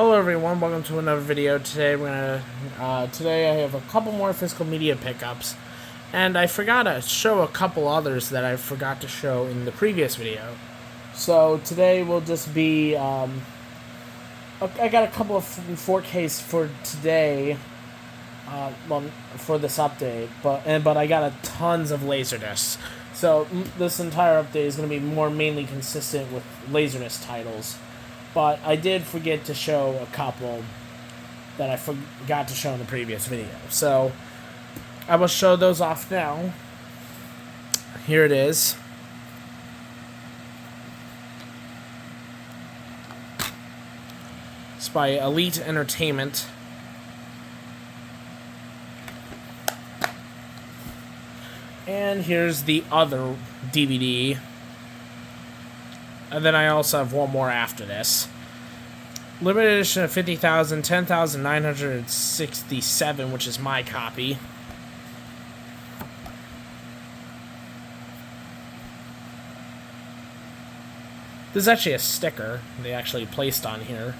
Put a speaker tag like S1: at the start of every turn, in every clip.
S1: Hello everyone, welcome to another video. Today today I have a couple more physical media pickups, and I forgot to show a couple others that I forgot to show in the previous video. So today will just be, I got a couple of 4Ks for today, for this update, but I got tons of Laserdiscs. So this entire update is going to be mainly consistent with Laserdisc titles. But I did forget to show a couple that I forgot to show in the previous video. So I will show those off now. Here it is. It's by Elite Entertainment. And here's the other DVD. And then I also have one more after this. Limited edition of 50,000, 10,967, which is my copy. This is actually a sticker they actually placed on here.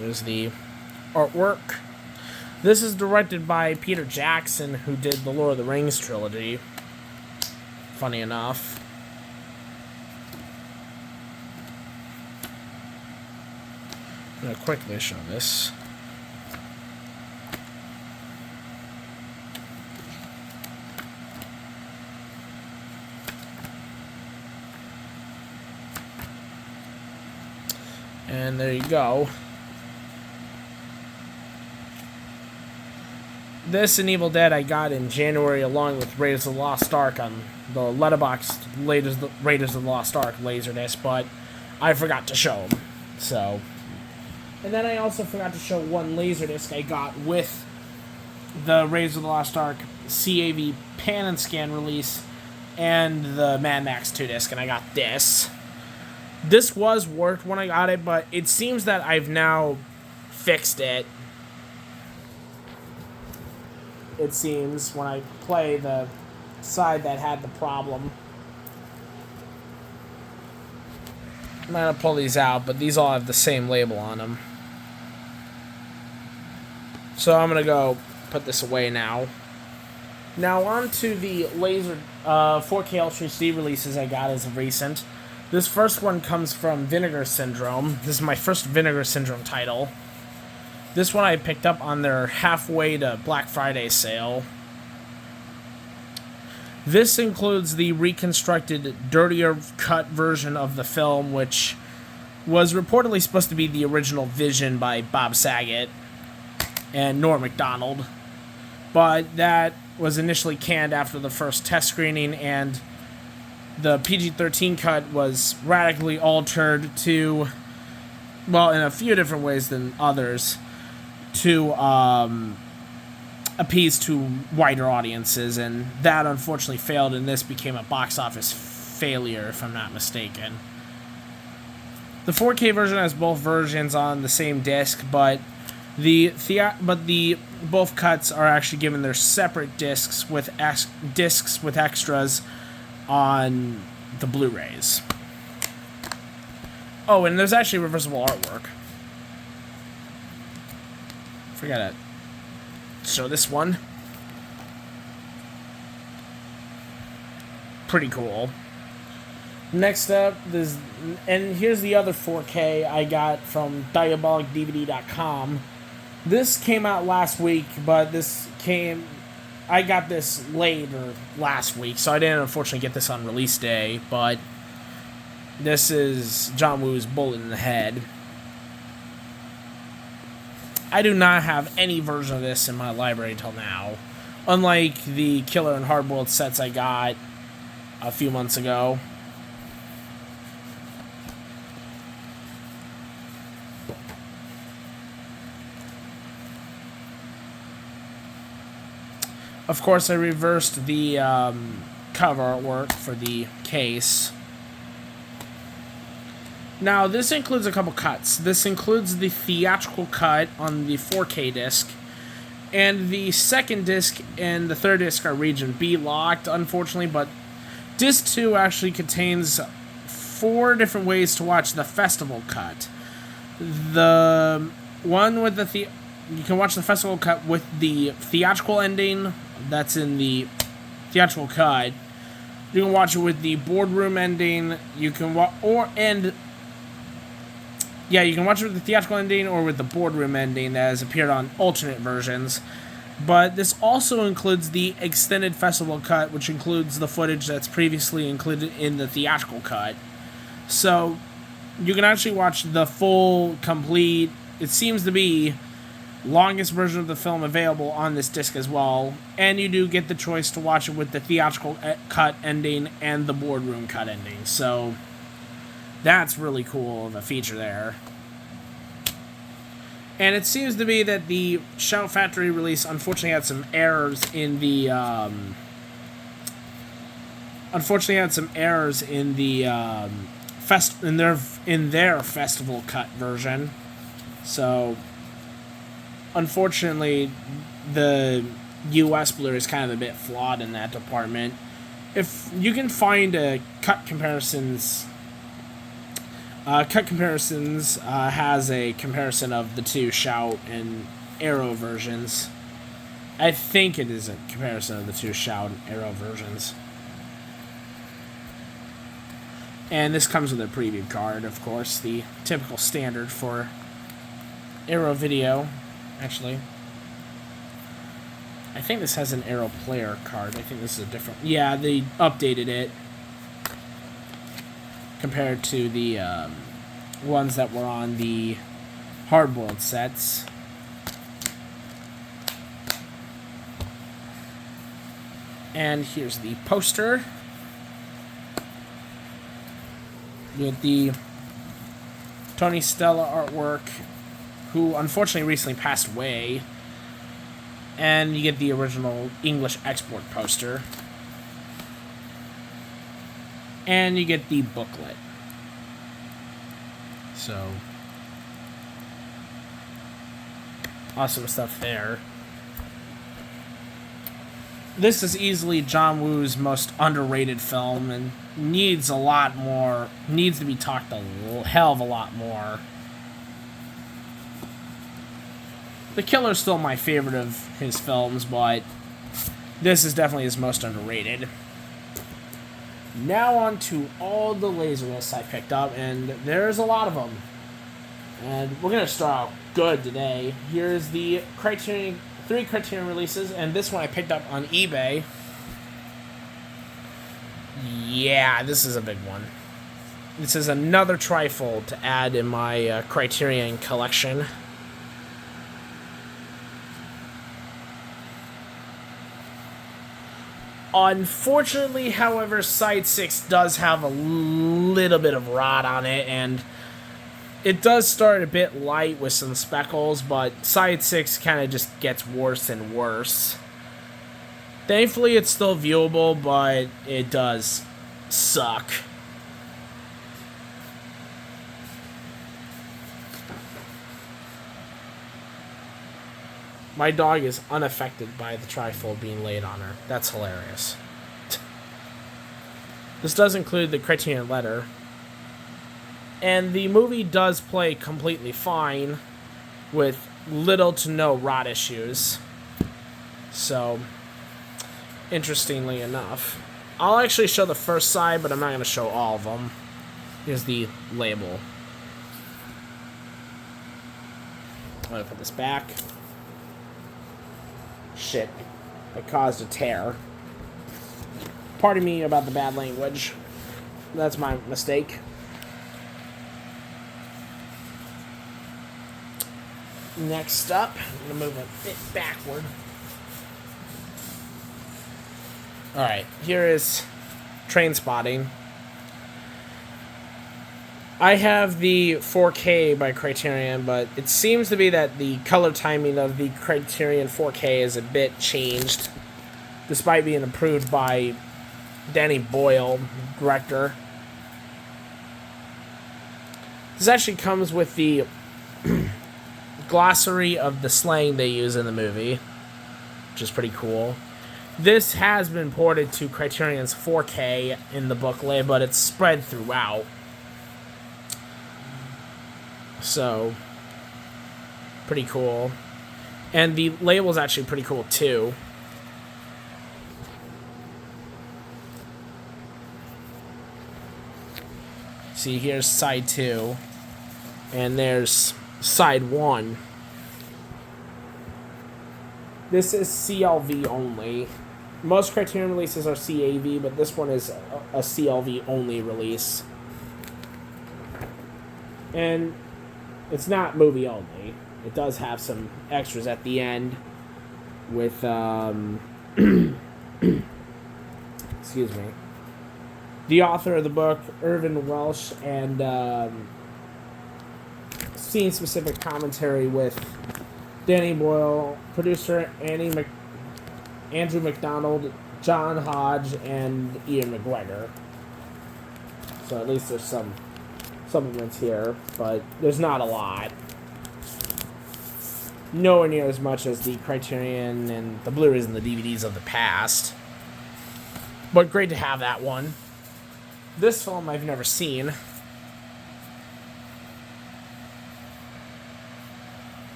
S1: There's the artwork. This is directed by Peter Jackson, who did the Lord of the Rings trilogy. Funny enough. I'm going to quickly show this. And there you go. This and Evil Dead I got in January along with Raiders of the Lost Ark on the Letterboxd Raiders of the Lost Ark Laserdisc, but I forgot to show them. So, and then I also forgot to show one Laserdisc I got with the Raiders of the Lost Ark CAV Pan and Scan release and the Mad Max 2 disc, and I got this. This was worked when I got it, but it seems that I've now fixed it. It seems, when I play the side that had the problem. I'm going to pull these out, but these all have the same label on them. So I'm going to go put this away now. Now on to the 4K Ultra HD releases I got as of recent. This first one comes from Vinegar Syndrome. This is my first Vinegar Syndrome title. This one I picked up on their halfway to Black Friday sale. This includes the reconstructed, dirtier cut version of the film, which was reportedly supposed to be the original vision by Bob Saget and Norm Macdonald. But that was initially canned after the first test screening, and the PG-13 cut was radically altered to, well, in a few different ways than others, to appease to wider audiences, and that unfortunately failed, and this became a box office failure, if I'm not mistaken. The 4K version has both versions on the same disc, but both cuts are actually given their separate discs with extras on the Blu-rays. Oh, and there's actually reversible artwork. Forgot to show this one. Pretty cool. Next up, and here's the other 4K I got from DiabolicDVD.com. This came out last week, but I got this later last week, so I didn't unfortunately get this on release day, but this is John Woo's Bullet in the Head. I do not have any version of this in my library until now, unlike the Killer and Hardboiled sets I got a few months ago. Of course, I reversed the cover artwork for the case. Now, this includes a couple cuts. This includes the theatrical cut on the 4K disc, and the second disc and the third disc are Region B locked, unfortunately, but Disc 2 actually contains 4 different ways to watch the festival cut. The one with you can watch the festival cut with the theatrical ending. That's in the theatrical cut. You can watch it with the boardroom ending. You can you can watch it with the theatrical ending or with the boardroom ending that has appeared on alternate versions. But this also includes the extended festival cut, which includes the footage that's previously included in the theatrical cut. So you can actually watch the full, complete, it seems to be, longest version of the film available on this disc as well. And you do get the choice to watch it with the theatrical cut ending and the boardroom cut ending. So that's really cool of a feature there. And it seems to be that the Shout Factory release unfortunately had some errors in the in their festival cut version. So unfortunately the US Blu-ray is kind of a bit flawed in that department. If you can find Cut Comparisons has a comparison of the two Shout and Arrow versions. I think it is a comparison of the two Shout and Arrow versions. And this comes with a preview card, of course, the typical standard for Arrow Video, actually. I think this has an Arrow Player card. I think this is a different... Yeah, they updated it compared to the ones that were on the hard-boiled sets. And here's the poster with the Tony Stella artwork, who unfortunately recently passed away. And you get the original English export poster. And you get the booklet. So, awesome stuff there. This is easily John Woo's most underrated film and needs to be talked a hell of a lot more. The Killer's still my favorite of his films, but this is definitely his most underrated. Now on to all the Laserdiscs I picked up, and there's a lot of them. And we're going to start out good today. Here's the three Criterion releases, and this one I picked up on eBay. Yeah, this is a big one. This is another trifold to add in my Criterion collection. Unfortunately, however, Side 6 does have a little bit of rot on it, and it does start a bit light with some speckles, but Side 6 kind of just gets worse and worse. Thankfully, it's still viewable, but it does suck. My dog is unaffected by the trifold being laid on her. That's hilarious. This does include the Criterion letter. And the movie does play completely fine with little to no rot issues. So, interestingly enough. I'll actually show the first side, but I'm not going to show all of them. Here's the label. I'm going to put this back. Shit. I caused a tear. Pardon me about the bad language. That's my mistake. Next up, I'm going to move a bit backward. Alright, here is Trainspotting. I have the 4K by Criterion, but it seems to be that the color timing of the Criterion 4K is a bit changed, despite being approved by Danny Boyle, director. This actually comes with the glossary of the slang they use in the movie, which is pretty cool. This has been ported to Criterion's 4K in the booklet, but it's spread throughout. So, pretty cool. And the label's actually pretty cool, too. See, here's side 2. And there's side 1. This is CLV only. Most Criterion releases are CAV, but this one is a CLV only release. And it's not movie only. It does have some extras at the end with, excuse me, the author of the book, Irvin Welsh, and scene-specific commentary with Danny Boyle, producer Andrew McDonald, John Hodge, and Ian McGregor. So at least there's some supplements here, but there's not a lot. Nowhere near as much as the Criterion and the Blu-rays and the DVDs of the past. But great to have that one. This film I've never seen.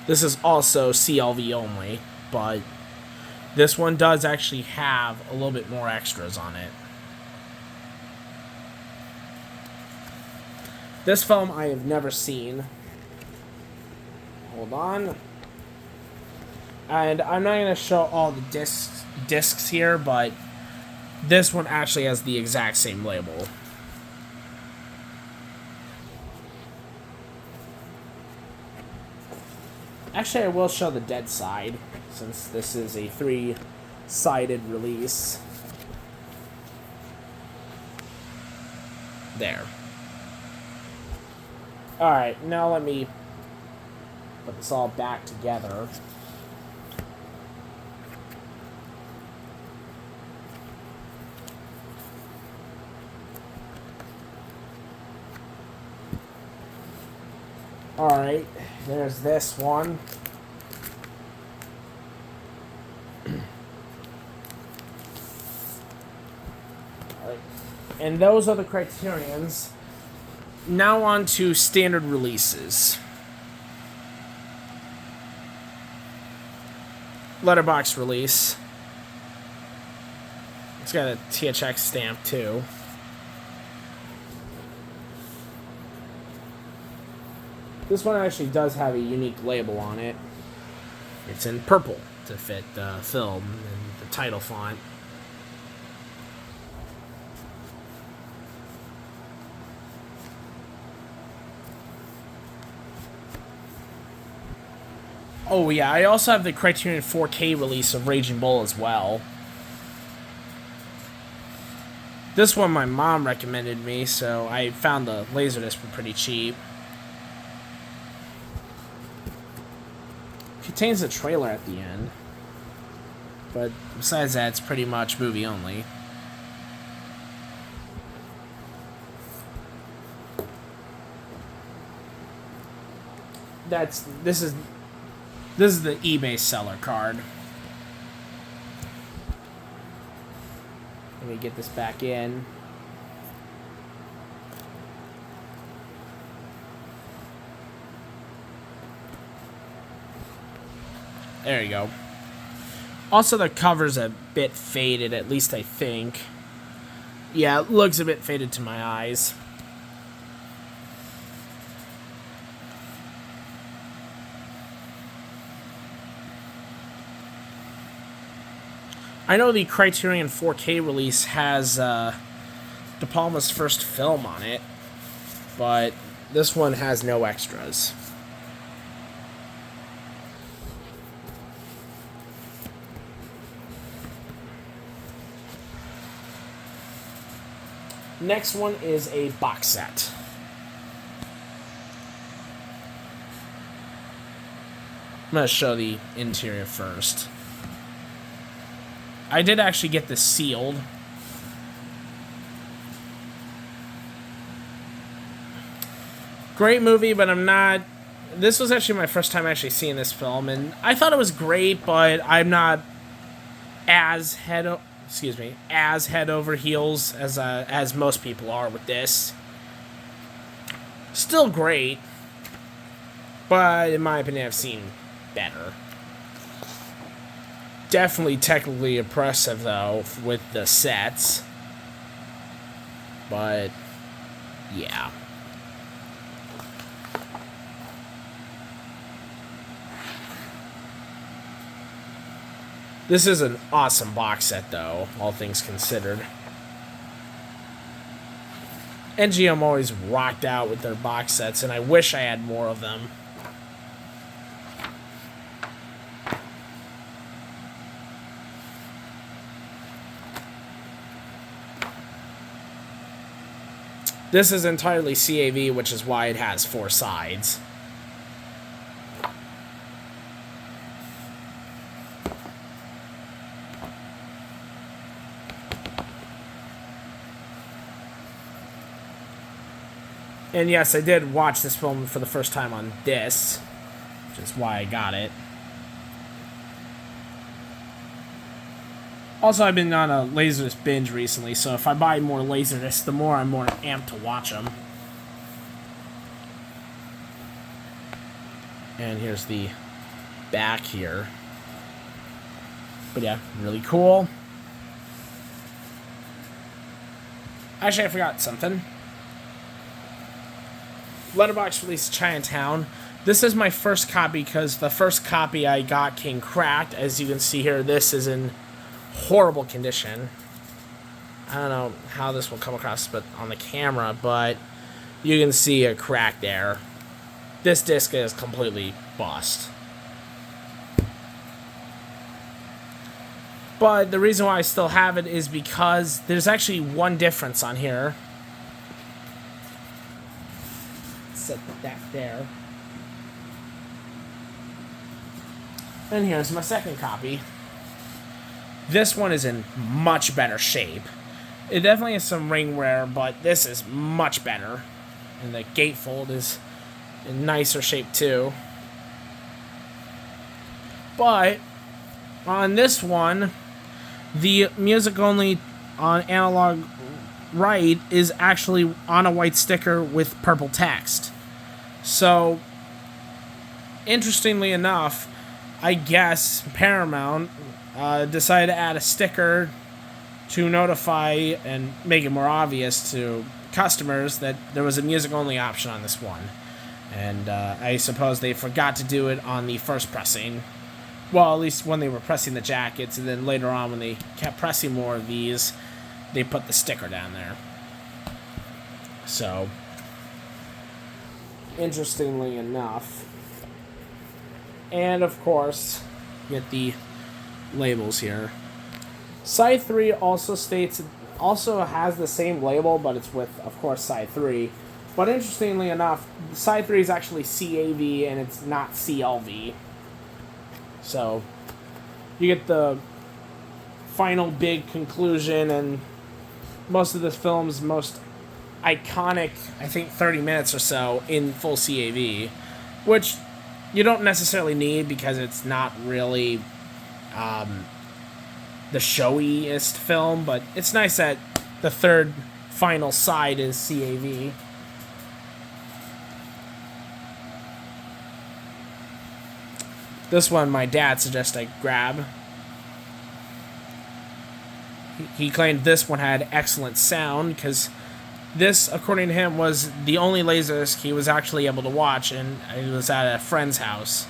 S1: This is also CLV only, but this one does actually have a little bit more extras on it. This film I have never seen. Hold on. And I'm not going to show all the discs here, but this one actually has the exact same label. Actually, I will show the dead side, since this is a 3-sided release. There. Alright, now let me put this all back together. Alright, there's this one. Alright. And those are the Criterions. Now on to standard releases. Letterbox release. It's got a THX stamp too. This one actually does have a unique label on it. It's in purple to fit the film and the title font. Oh yeah, I also have the Criterion 4K release of Raging Bull as well. This one my mom recommended me, so I found the Laserdisc for pretty cheap. Contains a trailer at the end, but besides that, it's pretty much movie only. This is the eBay seller card. Let me get this back in. There you go. Also, the cover's a bit faded, at least I think. Yeah, it looks a bit faded to my eyes. I know the Criterion 4K release has De Palma's first film on it, but this one has no extras. Next one is a box set. I'm going to show the interior first. I did actually get this sealed. Great movie, but I'm not. This was actually my first time actually seeing this film, and I thought it was great, but I'm not as as head over heels as most people are with this. Still great, but in my opinion, I've seen better. Definitely technically impressive though with the sets, but yeah. This is an awesome box set, though, all things considered. MGM always rocked out with their box sets, and I wish I had more of them. This is entirely CAV, which is why it has 4 sides. And yes, I did watch this film for the first time on disc, which is why I got it. Also, I've been on a Laserdisc binge recently, so if I buy more Laserdiscs, the more I'm more amped to watch them. And here's the back here. But yeah, really cool. Actually, I forgot something. Letterboxd released Chinatown. This is my first copy because the first copy I got came cracked. As you can see here, this is in horrible condition. I don't know how this will come across but on the camera, but you can see a crack there. This disc is completely bust. But the reason why I still have it is because there's actually one difference on here. Set that there. And here's my second copy. This one is in much better shape. It definitely has some ring wear, but this is much better. And the gatefold is in nicer shape too. But on this one, the music only on analog right is actually on a white sticker with purple text. So, interestingly enough, I guess Paramount decided to add a sticker to notify and make it more obvious to customers that there was a music-only option on this one. And I suppose they forgot to do it on the first pressing. Well, at least when they were pressing the jackets, and then later on when they kept pressing more of these, they put the sticker down there. So, interestingly enough. And of course, get the labels here. Side 3 also has the same label, but it's with, of course, Side 3. But interestingly enough, Side 3 is actually CAV and it's not CLV. So, you get the final big conclusion and most of the film's most iconic, I think, 30 minutes or so in full CAV, which you don't necessarily need because it's not really the showiest film, but it's nice that the third final side is CAV. This one my dad suggested I grab. He claimed this one had excellent sound because this, according to him, was the only Laserdisc he was actually able to watch, and it was at a friend's house.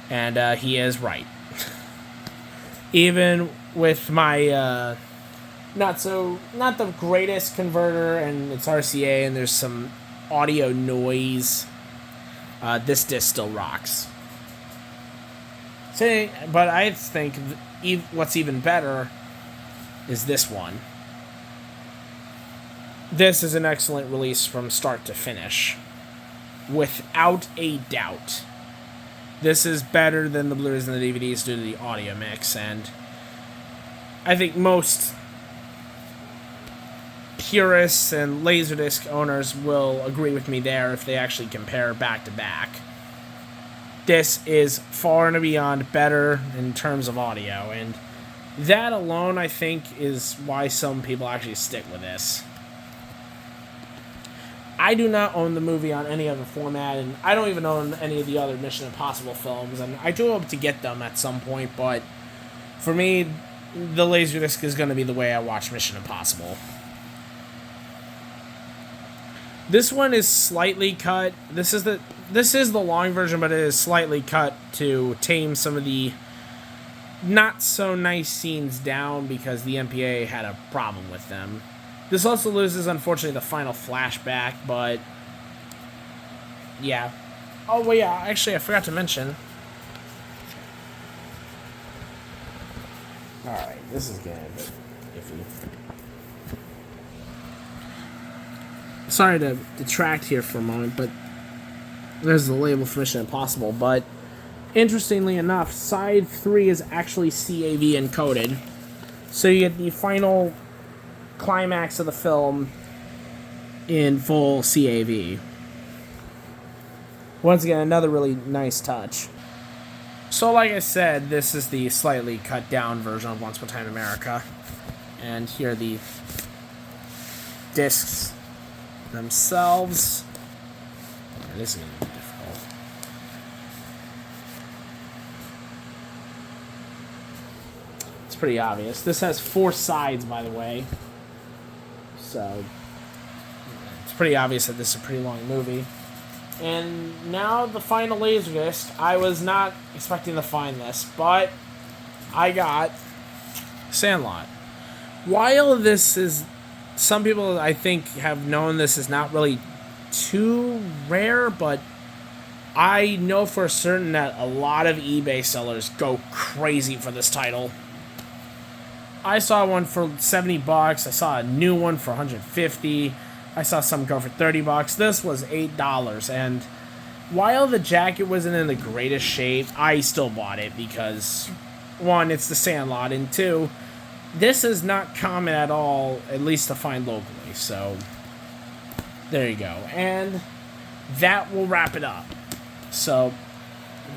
S1: And he is right. Even with my not the greatest converter, and it's RCA, and there's some audio noise, this disc still rocks. But I think what's even better is this one. This is an excellent release from start to finish. Without a doubt. This is better than the Blu-rays and the DVDs due to the audio mix, and I think most purists and Laserdisc owners will agree with me there if they actually compare back to back. This is far and beyond better in terms of audio, and that alone, I think, is why some people actually stick with this. I do not own the movie on any other format, and I don't even own any of the other Mission Impossible films, and I do hope to get them at some point, but for me, the Laserdisc is going to be the way I watch Mission Impossible. This one is slightly cut. This is the long version, but it is slightly cut to tame some of the not so nice scenes down because the MPA had a problem with them. This also loses, unfortunately, the final flashback, but yeah. Oh, well, yeah, actually, I forgot to mention. Alright, this is getting a bit iffy. Sorry to detract here for a moment, but there's the label for Mission Impossible, but interestingly enough, Side 3 is actually CAV encoded, so you get the final climax of the film in full CAV. Once again, another really nice touch. So like I said, this is the slightly cut down version of Once Upon a Time in America. And here are the discs themselves. Man, this is going to be difficult. It's pretty obvious. This has 4 sides, by the way. So, it's pretty obvious that this is a pretty long movie. And now the final Laserdisc. I was not expecting to find this, but I got Sandlot. While this is... Some people, I think, have known this is not really too rare, but I know for certain that a lot of eBay sellers go crazy for this title. I saw one for $70. I saw a new one for $150. I saw some go for $30. This was $8. And while the jacket wasn't in the greatest shape, I still bought it because, 1, it's the Sandlot, and 2, this is not common at all, at least to find locally. So, there you go. And that will wrap it up. So,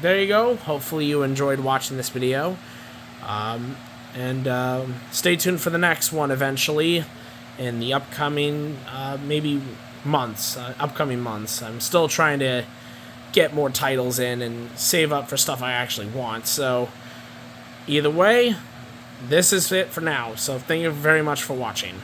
S1: there you go. Hopefully you enjoyed watching this video. And stay tuned for the next one eventually in the upcoming, maybe months, upcoming months. I'm still trying to get more titles in and save up for stuff I actually want. So, either way, this is it for now. So, thank you very much for watching.